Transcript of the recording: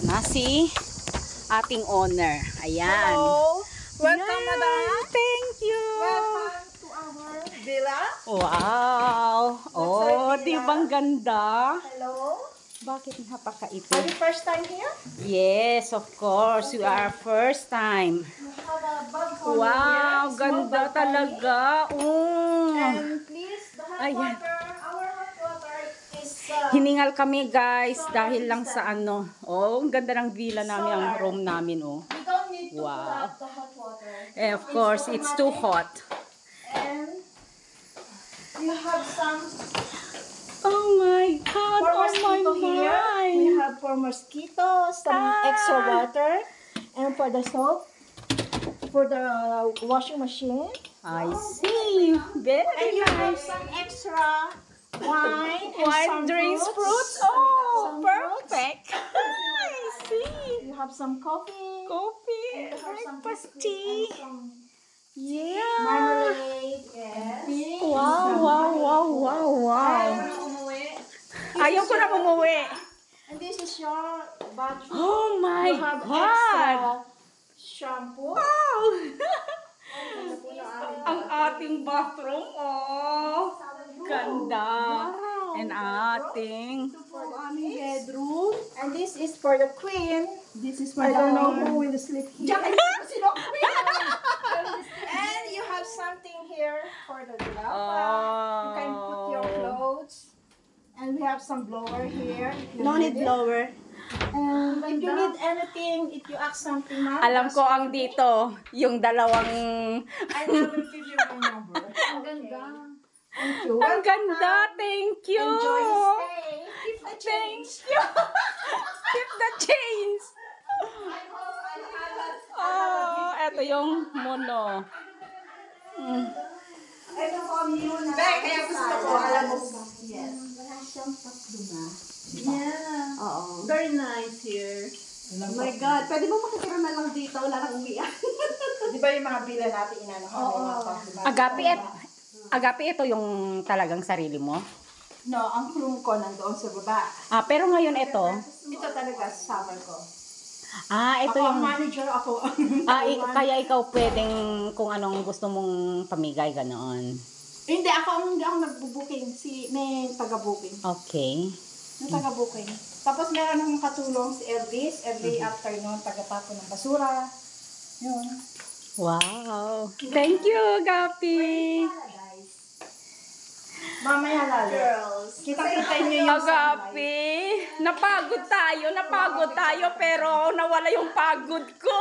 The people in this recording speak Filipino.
na si ating owner. Ayan. Hello. Welcome, Yan. madam. Thank you. Welcome to our villa. Wow. Oh, villa. di bang ganda? Hello. Bakit Are napakaitim? you first time here? Yes, of course. You are first time. We have a balcony Wow, here. Small ganda balcony. talaga. Oh. And please, the hot Ayan. water, our hot water is Hiningal kami guys Solar dahil lang system. sa ano. Oh, ang ganda ng villa namin, ang Solar. room namin oh. we don't need to Wow. put up the hot water. Eh, of course, it's too hot. And you have some Oh my God! for Oh my mosquito here. We God! have for mosquitoes, some extra water, and for the soap, for the washing machine. I see. Very And you have nice. some extra wine and Wine, some drinks, fruits. Some Oh, fruits. perfect. I see. You have some coffee. Coffee, You have some breakfast biscuit tea. and some Yeah. marmalade. Yes. Wow, wow, wow, wow, wow. Ayaw ko na umuwi. And this is your bathroom. Oh my You have God. extra shampoo. Wow. Ano po na amin? Ang ating bathroom, oh. Ganda. Wow. And ating For the bedroom. And this is for the queen. This is for I the don't know who will sleep here. And you have something here for the dilapa. You can put your clothes. And we have some blower here. if you No need it. blower. And if you need anything, if you ask something, ma'am, alam just ko ang dito, yung dalawang I will give you my number. Ang ganda. Thank you. ang ganda. Thank you. Enjoy your stay. Keep the Thank change. you. Keep the chains. I hope I have a Oh, eto yung mono. ito po ang yun. Kaya gusto ko, alam mo. Yes. Wala siyang patluma. Yeah. Oo. Very nice here. Oh my God. Pwede ba makitira na lang dito? Wala nang umiyak. Di ba yung mga bila natin inano? Agapi, ito yung talagang sarili mo. No, ang room ko nandoon sa baba. Ah, pero ngayon ito. Ito talaga summer ko. Ah, ito Ako yung... ang manager, ako ang Kaya ikaw pwedeng kung anong gusto mong pamigay, ganoon. Hindi ako nagbo-booking. May taga-booking. Okay. May taga-booking. Tapos meron akong katulong si Elvis. Every afternoon, taga-tapon ng basura. Yun. Wow. Thank you, Agapi. Mamaya lalo. Girls. Kita-kita nyo yung Agapi. Napagod tayo, pero nawala yung pagod ko.